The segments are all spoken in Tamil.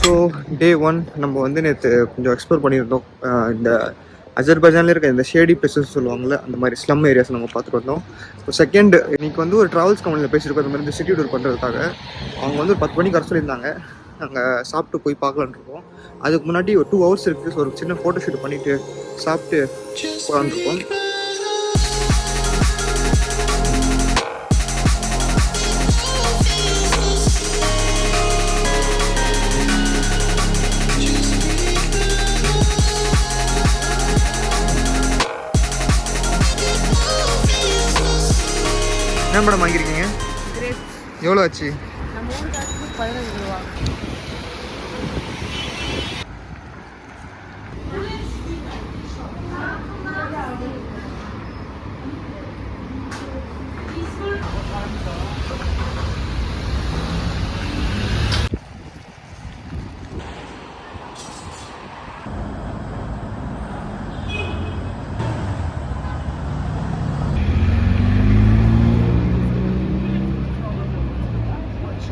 ஸோ டே 1 நம்ம வந்து நேற்று கொஞ்சம் எக்ஸ்ப்ளோர் பண்ணியிருந்தோம். இந்த அஜர்பைஜானில் இருக்க இந்த ஷேடி பிளேசஸ் சொல்லுவாங்கள்ல, அந்த மாதிரி ஸ்லம் ஏரியாஸ் நம்ம பார்த்துட்டு வந்தோம். ஸோ செகண்ட் இன்னைக்கு வந்து ஒரு ட்ராவல்ஸ் கம்பெனியில் பேசியிருக்கோம் இந்த மாதிரி இந்த சிட்டி டூர் பண்ணுறதுக்காக. அவங்க வந்து ஒரு 10 மணிக்கு வர சொல்லியிருந்தாங்க. நாங்கள் சாப்பிட்டு போய் பார்க்கலான்னு இருக்கோம். அதுக்கு முன்னாடி ஒரு 2 hours இருக்குது. ஸோ ஒரு சின்ன ஃபோட்டோ ஷூட் பண்ணிவிட்டு சாப்பிட்டு போகலான்ருக்கோம். என்ன மேடம் வாங்கியிருக்கீங்க? எவ்வளோ ஆச்சு? நம்ம ஊர் காசுக்கு 15 ரூபா.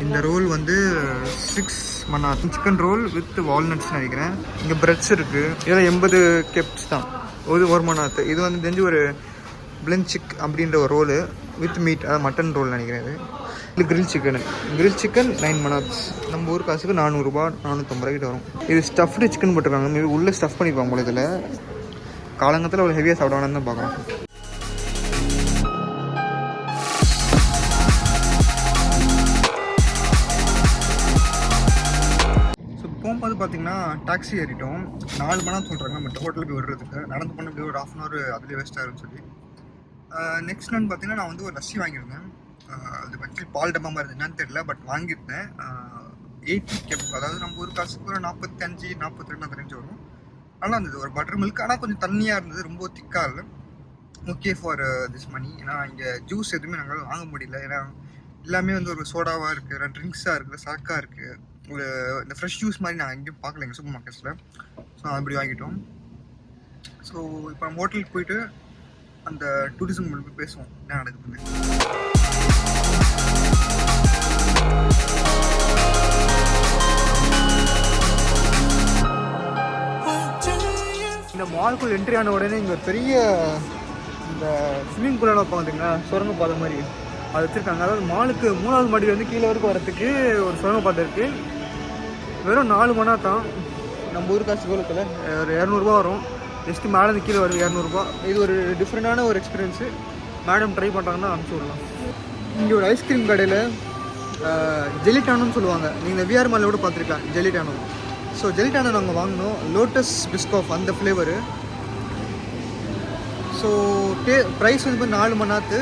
இந்த ரோல் வந்து 6 மணாத் சிக்கன் ரோல் வித் வால்நட்ஸ் நினைக்கிறேன். இங்கே பிரெட்ஸ் இருக்குது. இதில் 80 கெப்ஸ் தான். ஒரு மணாத். இது வந்து தெரிஞ்சு ஒரு பிளெண்ட் சிக் அப்படின்ற ஒரு ரோலு வித் மீட், அதாவது மட்டன் ரோல் நினைக்கிறேன். இது கிரில் சிக்கன் 9 மணாத்ஸ். நம்ம ஊர் காசுக்கு 400 ரூபா 450 ரூபாய்க்கிட்ட வரும். இது ஸ்டஃப்டு சிக்கன் போட்டிருக்காங்க. மேபி உள்ளே ஸ்டஃப் பண்ணிப்பாங்க போல. இதில் காலங்கத்தில் அவ்வளோ ஹெவியாக சாப்பிடுவானு தான் பார்க்குறோம். போகும்போது பார்த்தீங்கன்னா டாக்ஸி ஏறிட்டோம். 4 மணி நேரம் சொல்கிறாங்க நம்ம ஹோட்டலுக்கு விடுறதுக்கு. நடந்து பண்ண அப்படியே ஒரு 1/2 hour அதுலேயே வேஸ்ட் ஆகுன்னு சொல்லி. நெக்ஸ்ட் நான் பார்த்தீங்கன்னா நான் வந்து ஒரு லஸ்ஸி வாங்கியிருந்தேன். அது ஆக்சுவலி பால் டப்பா மாதிரி என்னன்னு தெரியல, பட் வாங்கியிருந்தேன். 80 கெப், அதாவது நம்ம ஒரு காசுக்கு ஒரு 45-42 அந்த ரேஞ்ச் வரும். நல்லா இருந்தது. ஒரு பட்டர் மில்க், ஆனால் கொஞ்சம் தண்ணியாக இருந்தது, ரொம்ப திக்காக இல்லை. Okay for this money. ஏன்னா இங்கே ஜூஸ் எதுவுமே நாங்கள் வாங்க முடியல. ஏன்னா எல்லாமே வந்து ஒரு சோடாவாக இருக்குது, ட்ரிங்க்ஸாக இருக்குது, சாக்காக இருக்குது. ஒரு இந்த ஃப்ரெஷ் ஜூஸ் மாதிரி நாங்கள் எங்கேயும் பார்க்கல எங்கள் சூப்பர் மார்க்கெட்ஸில். ஸோ அப்படி வாங்கிட்டோம். ஸோ இப்போ நம்ம ஹோட்டலுக்கு போயிட்டு அந்த டூரிசம் போய் பேசுவோம் என்ன நடக்குதுன்னு. இந்த மால்குள் என்ட்ரி ஆன உடனே இங்கே பெரிய இந்த ஸ்விம்மிங் பூலால் வைப்பாங்க, சுரங்க பாதை மாதிரி அது வச்சுருக்காங்க. அதாவது மாலுக்கு 3வது மாடியிலேருந்து கீழே வரைக்கும் வரத்துக்கு ஒரு சுரங்க பாதை இருக்குது. வெறும் 4 மணி நேரம் தான். நம்ம ஊர் காசு கோலத்தில் ஒரு 200 ரூபா வரும். ஜஸ்ட்டு மேலேருந்து கீழே வருது 200 ரூபா. இது ஒரு டிஃப்ரெண்டான ஒரு எக்ஸ்பீரியன்ஸு. மேடம் ட்ரை பண்ணுறாங்கன்னா அனுப்பிச்சி விடலாம். இங்கே ஒரு ஐஸ்கிரீம் கடையில் ஜெலிட்டானோன்னு சொல்லுவாங்க. நீங்கள் இந்த விஆர் மாலில் கூட பார்த்துருக்கலாம் ஜெலிட்டானோ. ஸோ ஜெலிட்டானோ நாங்கள் வாங்கினோம். லோட்டஸ் பிஸ்காஃப் அந்த ஃப்ளேவரு. ஸோ ப்ரைஸ் வந்து 4 மணி நேரத்து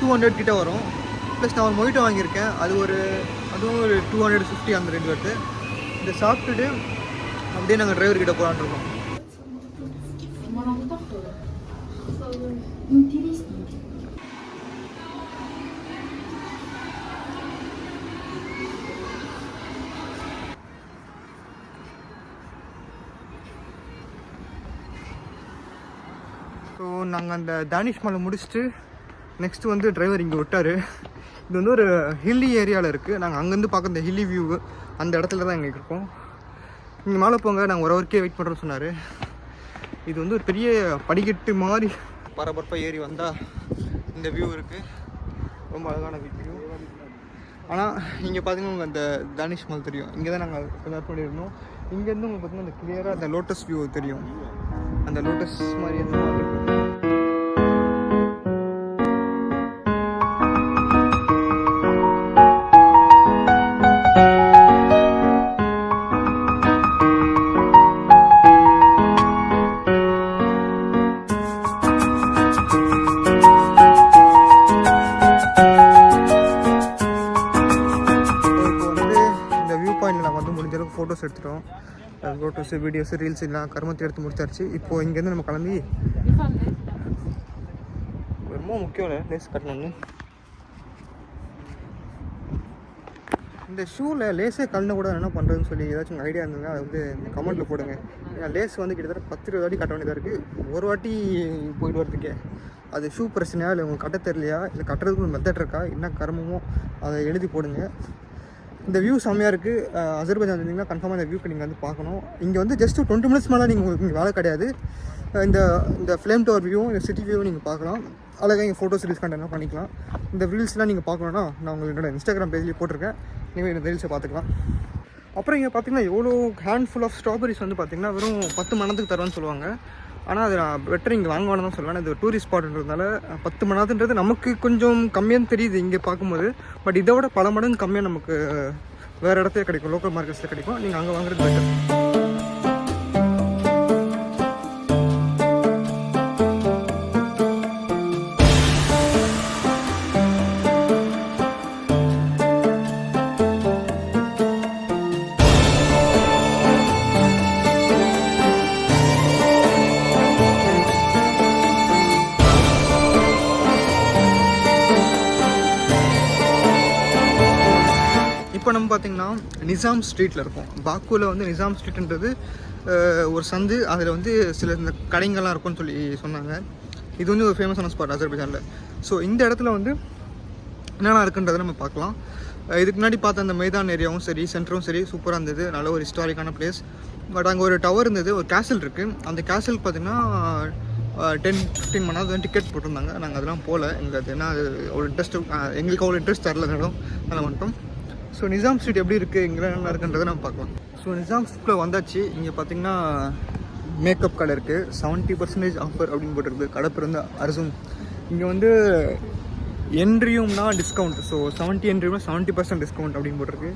200 கிட்ட வரும். ப்ளஸ் நான் ஒரு மொய்ட்டோ வாங்கியிருக்கேன். அதுவும் ஒரு 250 அந்த ரேஞ்ச் வருது. இதை சாப்பிட்டுட்டு அப்படியே நாங்கள் டிரைவர்கிட்ட போகலான்னு இருக்கோம். ஸோ நாங்கள் அந்த தானிஷ் மாலை முடிச்சுட்டு நெக்ஸ்ட்டு வந்து டிரைவர் இங்கே விட்டார். இது வந்து ஒரு ஹில்லி ஏரியாவில் இருக்குது. நாங்கள் அங்கேருந்து பார்க்க இந்த ஹில்லி வியூ அந்த இடத்துல தான் எங்களுக்கு இருக்கோம். இங்கே மேலே போங்க, நாங்கள் ஒரு ஹவருக்கே வெயிட் பண்ணுறோன்னு சொன்னார். இது வந்து ஒரு பெரிய படிக்கட்டு மாதிரி பரபரப்பாக ஏறி வந்தால் இந்த வியூ இருக்குது. ரொம்ப அழகான வியூ. ஆனால் இங்கே பார்த்தீங்கன்னா உங்களுக்கு அந்த தானிஷ் மால் தெரியும். இங்கே தான் நாங்கள் கொஞ்சம் பண்ணியிருந்தோம். இங்கேருந்து உங்களுக்கு பார்த்தீங்கன்னா அந்த கிளியராக அந்த லோட்டஸ் வியூ தெரியும். அந்த லோட்டஸ் மாதிரி அந்த மாதிரி ஃபோட்டோஸ் எடுத்துட்டோம். ஃபோட்டோஸு, வீடியோஸு, ரீல்ஸ் எல்லாம் கருமத்தை எடுத்து முடிச்சாச்சு. இப்போது இங்கேருந்து நம்ம கிளம்பி ரொம்ப முக்கியம் லேஸ் கட்டணும்னு. இந்த ஷூவில் லேஸே கலந்து கூட என்ன பண்ணுறதுன்னு சொல்லி ஏதாச்சும் ஐடியா இருந்ததுன்னா அதை வந்து கமெண்ட்டில் போடுங்க. ஏன்னா லேஸ் வந்து கிட்டத்தட்ட 10-20 வாட்டி கட்ட வேண்டியதாக இருக்குது. ஒரு வாட்டி போயிட்டு வரதுக்கே. அது ஷூ பிரச்சனையா இல்லை உங்களுக்கு கட்ட தெரியலையா இல்லை கட்டுறதுக்கு ஒரு மெத்தட் இருக்கா என்ன கருமமோ அதை எழுதி போடுங்க. இந்த வியூ செம்மையாக இருக்குது. அசர்பைஜான் இருந்தீங்கன்னா கன்ஃபார்மாக இந்த வியூக்கு நீங்கள் வந்து பார்க்கணும். இங்கே வந்து ஜஸ்ட் 20 மினிட்ஸ் மேலே நீங்கள் இங்கே வேலை கிடையாது. இந்த இந்த ஃப்ளேம் டவர் வியூவும் இந்த சிட்டி வியூவும் நீங்கள் பார்க்கலாம். அழகாக இங்கே ஃபோட்டோஸ் ரீல்ஸ் கண்டென்ட் பண்ணிக்கலாம். இந்த ரீல்ஸ்லாம் நீங்கள் பார்க்கணுன்னா நான் உங்களுக்கு என்னோட இன்ஸ்டாகிராம் பேஜ்லேயே போட்டிருக்கேன். நீங்கள் இந்த ரீல்ஸை பார்த்துக்கலாம். அப்புறம் இங்கே பார்த்தீங்கன்னா எவ்வளோ ஹேண்ட்ஃபுல் ஆஃப் ஸ்ட்ராபெரிஸ் வந்து பார்த்தீங்கன்னா வெறும் 10 மணத்துக்கு தருவான்னு சொல்லுவாங்க. ஆனால் அது நான் பெட்டர் இங்கே வாங்குவானு தான் சொல்லுவேன். இது டூரிஸ்ட் ஸ்பாட்ன்றதுனால 10 மணத்துன்றது நமக்கு கொஞ்சம் கம்மியாக தெரியுது இங்கே பார்க்கும்போது. பட் இதை விட பல மடங்கு கம்மியாக நமக்கு வேறு இடத்துல கிடைக்கும், லோக்கல் மார்க்கெட்ஸில் கிடைக்கும். நீங்கள் அங்கே வாங்குறது பெட்டர். இப்போ நம்ம பார்த்திங்கன்னா நிசாம் ஸ்ட்ரீட்டில் இருக்கும். பாக்குவில் வந்து நிசாம் ஸ்ட்ரீட்ன்றது ஒரு சந்து. அதில் வந்து சில இந்த கடைங்கள்லாம் இருக்கும்னு சொல்லி சொன்னாங்க. இது வந்து ஒரு ஃபேமஸான ஸ்பாட் அசர்பைஜானில். ஸோ இந்த இடத்துல வந்து என்னென்ன இருக்குன்றதை நம்ம பார்க்கலாம். இதுக்கு முன்னாடி பார்த்த அந்த மைதான் ஏரியாவும் சரி, சென்டரும் சரி சூப்பராக இருந்தது. நல்ல ஒரு ஹிஸ்டாரிக்கான பிளேஸ். பட் அங்கே ஒரு டவர் இருந்தது, ஒரு கேசல் இருக்குது. அந்த கேசல் பார்த்திங்கன்னா 10-15 மணி நேரம் டிக்கெட் போட்டிருந்தாங்க. நாங்கள் அதெல்லாம் போகல. எங்களுக்கு அது என்ன ஒரு எங்களுக்கு அவ்வளோ இன்ட்ரெஸ்ட் தரல இடம். அதெல்லாம் வந்துட்டோம். ஸோ நிசாம் ஸ்ட்ரீட் எப்படி இருக்குது, இங்கே என்ன இருக்குன்றதை நம்ம பார்க்கலாம். ஸோ நிசாம் ஸ்ட்ரீட்டில் வந்தாச்சு. இங்கே பார்த்தீங்கன்னா மேக்கப் கடை இருக்குது. 70% ஆஃபர் அப்படின்னு போட்டிருக்கு. கடை பேர் வந்து அர்சூம். இங்கே வந்து என்ட்ரியும்னா டிஸ்கவுண்ட். ஸோ 70 என்ட்ரியும்னா 70% டிஸ்கவுண்ட் அப்படின்னு போட்டிருக்கு.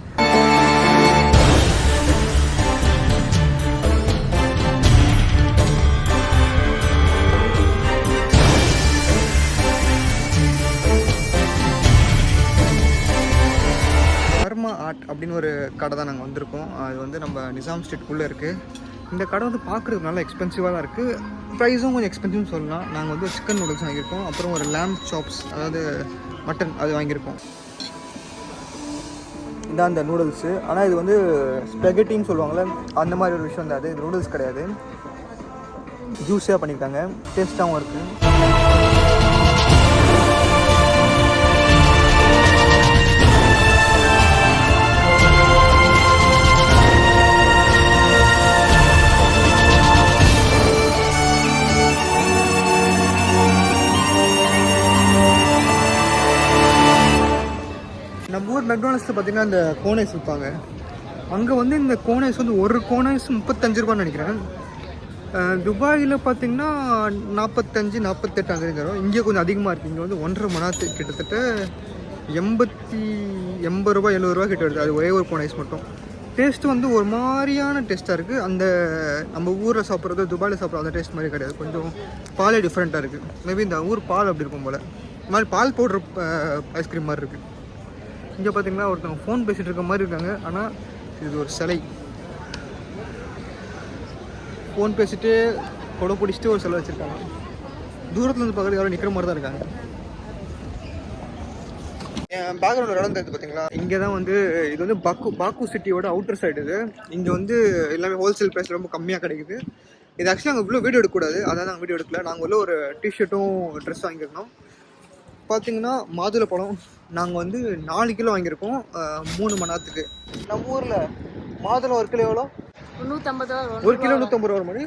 ஆர்ட் அப்படின்னு ஒரு கடை தான் நாங்கள் வந்திருக்கோம். அது வந்து நம்ம நிசாம் ஸ்ட்ரீட்குள்ளே இருக்குது. இந்த கடை வந்து பார்க்குறதுக்கு நல்லா எக்ஸ்பென்சிவாக தான் இருக்குது. ப்ரைஸும் கொஞ்சம் எக்ஸ்பென்சிவ்னு சொல்லலாம். நாங்கள் வந்து சிக்கன் நூடுல்ஸ் வாங்கியிருக்கோம். அப்புறம் ஒரு லேம்ப் சாப்ஸ், அதாவது மட்டன், அது வாங்கியிருக்கோம். இதான் அந்த நூடுல்ஸு. ஆனால் இது வந்து ஸ்பெகட்டின்னு சொல்லுவாங்கள்ல, அந்த மாதிரி ஒரு விஷயம் தான். அது நூடுல்ஸ் கிடையாது. ஜூஸியாக பண்ணியிருக்காங்க. டேஸ்ட்டாகவும் இருக்குது. நம்ம ஊர் மெக்டானல்ஸில் பார்த்தீங்கன்னா இந்த கோனைஸ் விற்பாங்க. அங்கே வந்து இந்த கோனைஸ் வந்து ஒரு கோனைஸ் 35 ரூபான்னு நினைக்கிறேன். துபாயில் பார்த்தீங்கன்னா 45-48 அந்த தரும். இங்கே கொஞ்சம் அதிகமாக இருக்குது. இங்கே வந்து 1.5 மணி நேரத்துக்கு கிட்டத்தட்ட 80 ரூபா 70 ரூபா கிட்ட வருது. அது ஒரே ஒரு கோனைஸ் மட்டும். டேஸ்ட்டு வந்து ஒரு மாதிரியான டேஸ்ட்டாக இருக்குது. அந்த நம்ம ஊரில் சாப்பிட்றது, துபாயில் சாப்பிட்றது அந்த டேஸ்ட் மாதிரி கிடையாது. கொஞ்சம் பாலே டிஃப்ரெண்ட்டாக இருக்குது. மேபி இந்த ஊர் பால் அப்படி இருக்கும் போல். இந்த மாதிரி பால் பவுட்ரு ஐஸ்கிரீம் மாதிரி இருக்குது. இங்கே பார்த்தீங்கன்னா ஒருத்தவங்க ஃபோன் பேசிகிட்டு இருக்க மாதிரி இருக்காங்க. ஆனால் இது ஒரு சிலை. ஃபோன் பேசிட்டு கொடை பிடிச்சிட்டு ஒரு சிலை வச்சுருக்காங்க. தூரத்தில் இருந்து பார்க்குறது யாரும் நிற்கிற மாதிரி தான் இருக்காங்க. என் பேக்ரவுண்ட் ஒரு இடம் தெரியுது பார்த்தீங்களா, இங்கே தான் வந்து இது வந்து பாக்கு சிட்டியோட அவுட்டர் சைடு. இது இங்கே வந்து எல்லாமே ஹோல்சேல் ப்ரைஸ் ரொம்ப கம்மியாக கிடைக்குது. இது ஆக்சுவலி நாங்கள் இவ்வளோ வீடியோ எடுக்கக்கூடாது, அதான் நாங்கள் வீடியோ எடுக்கல. நாங்கள் உள்ள ஒரு டிஷர்ட்டும் ட்ரெஸ் வாங்கியிருந்தோம். பார்த்தீங்கன்னா மாதுளை பழம் நாங்கள் வந்து 4 கிலோ வாங்கியிருக்கோம் 3 மணி நேரத்துக்கு. நம்ம ஊரில் மாதுளை ஒரு கிலோ எவ்வளோ? 150 ரூபா. ஒரு கிலோ 150 ரூபா மாதிரி.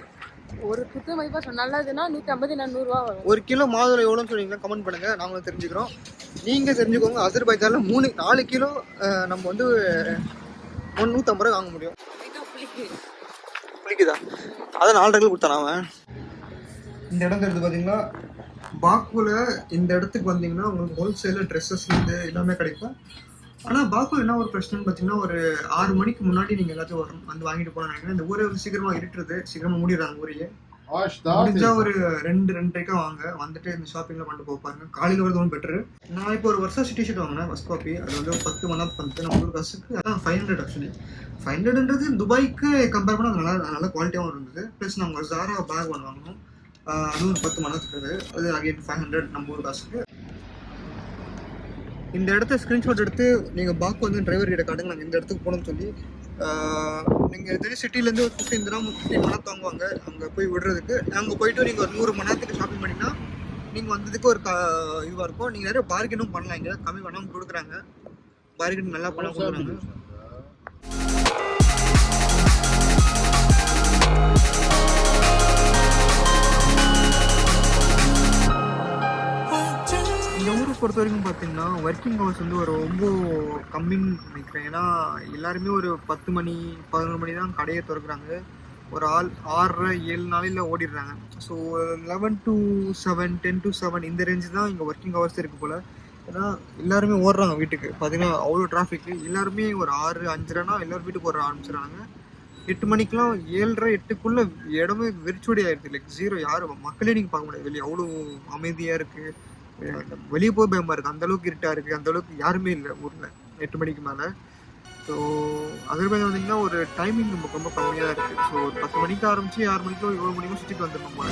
ஒரு குத்து மதிப்பாக சொன்ன நல்லதுன்னா 150-400 ரூபா வரும். ஒரு கிலோ மாதுளை எவ்வளோன்னு சொன்னீங்கன்னா கமெண்ட் பண்ணுங்கள், நாங்களும் தெரிஞ்சுக்கிறோம். நீங்கள் தெரிஞ்சுக்கோங்க. அசர்பைஜானில் 4 கிலோ நம்ம வந்து 150 ரூபா வாங்க முடியும். புளிக்குதா? அதை 4 கிலோ கொடுத்தானா அவன். இந்த இடம் தெரிஞ்சு பார்த்தீங்கன்னா பாக்குவில் இந்த இடத்துக்கு வந்தீங்கன்னா உங்களுக்கு ஹோல்சேலில் ட்ரெஸ்ஸஸ்லேருந்து எல்லாமே கிடைக்கும். ஆனால் பாக்குவில் என்ன ஒரு பிரச்சனைன்னு பார்த்தீங்கன்னா, ஒரு 6 மணிக்கு முன்னாடி நீங்கள் எல்லாத்தையும் வரணும், வந்து வாங்கிட்டு போகணும்னு நினைக்கிறேன். இந்த ஊரே வந்து சீக்கிரமாக இருட்டுறது, சீக்கிரமாக மூடிடுறாங்க ஊரையே. முடிஞ்சா ஒரு 2-2:30 வாங்க, வந்துட்டு இந்த ஷாப்பிங்கில் பண்ணிட்டு போப்பாருங்க. காலையில் வரது ஒன்றும் பெட்ரு. நான் இப்போ ஒரு வருஷம் டிஷர்ட் வாங்கினேன், ஃபஸ்ட் காப்பி. அது வந்து ஒரு 10 மணி நேரத்துக்கு வந்து நம்ம ஊர் காசுக்கு அதான் 500 ஆக்சுவலி. 500ன்றது துபாய்க்கு கம்பேர் பண்ணால் நல்ல குவாலிட்டியாகவும் இருந்தது. ப்ளஸ் நாங்கள் ஜாரா பேக் ஒன்று வாங்கினோம், அதுவும் ஒரு 10 மணி நேரத்துக்கு. அது அகைன் 500 நம்ம ஊர் காசுக்கு. இந்த இடத்த ஸ்க்ரீன்ஷாட் எடுத்து நீங்கள் பாக்கு வந்து டிரைவர் கிட்ட காட்டுங்க, நாங்கள் இந்த இடத்துக்கு போகணும்னு சொல்லி. நீங்கள் தெரியும் சிட்டிலேருந்து ஒரு 15 மணி நேரம் வாங்குவாங்க அங்கே போய் விடுறதுக்கு. அங்கே போயிட்டு நீங்கள் ஒரு 100 மணி நேரத்துக்கு ஷாப்பிங் பண்ணிங்கன்னா நீங்கள் வந்ததுக்கு ஒரு இதுவாக இருக்கும். நீங்கள் நிறைய பார்கெனும் பண்ணலாம். இங்கே கம்மி பண்ணாமல் கொடுக்குறாங்க, பார்கெனிங் நல்லா பண்ண கொடுக்குறாங்க. இந்த ஊரை பொறுத்த வரைக்கும் பார்த்தீங்கன்னா ஒர்க்கிங் ஹவர்ஸ் வந்து ஒரு ரொம்ப கம்மின்னு நினைக்கிறேன். ஏன்னா எல்லாருமே ஒரு 10 மணி 11 மணி தான் கடையை திறக்கிறாங்க. ஒரு 6:30 7 நாளையில் ஓடிடுறாங்க. ஸோ 11 to 7 10 to 7 இந்த ரேஞ்சு தான் இங்கே ஒர்க்கிங் ஹவர்ஸ் இருக்குது போல். ஏன்னா எல்லாருமே ஓடுறாங்க வீட்டுக்கு. பார்த்தீங்கன்னா அவ்வளோ டிராஃபிக்கு. எல்லாருமே ஒரு 6 5:30னா எல்லோரும் வீட்டுக்கு ஓட ஆரம்பிச்சிடுறாங்க. 8 மணிக்கெலாம் 7:30 8க்குள்ளே இடமே வெறிச்சோடி ஆயிடுது. Like zero. யாரும் மக்களே நீங்கள் பார்க்க முடியாது. வெளியே அவ்வளோ அமைதியாக இருக்குது. வெளியே போய் பயமாக இருக்குது. அந்தளவுக்கு இருட்டாக இருக்குது. அந்தளவுக்கு யாருமே இல்லை ஊரில் 8 மணிக்கு மேலே. ஸோ அதர்வைஸ் வந்தீங்கன்னா ஒரு டைமிங் நமக்கு ரொம்ப கம்மியாக இருக்குது. ஸோ ஒரு 10 மணிக்கு ஆரம்பிச்சு 6 மணிக்கோ 7 மணிக்கோ சுற்றிட்டு வந்துடணும் போல.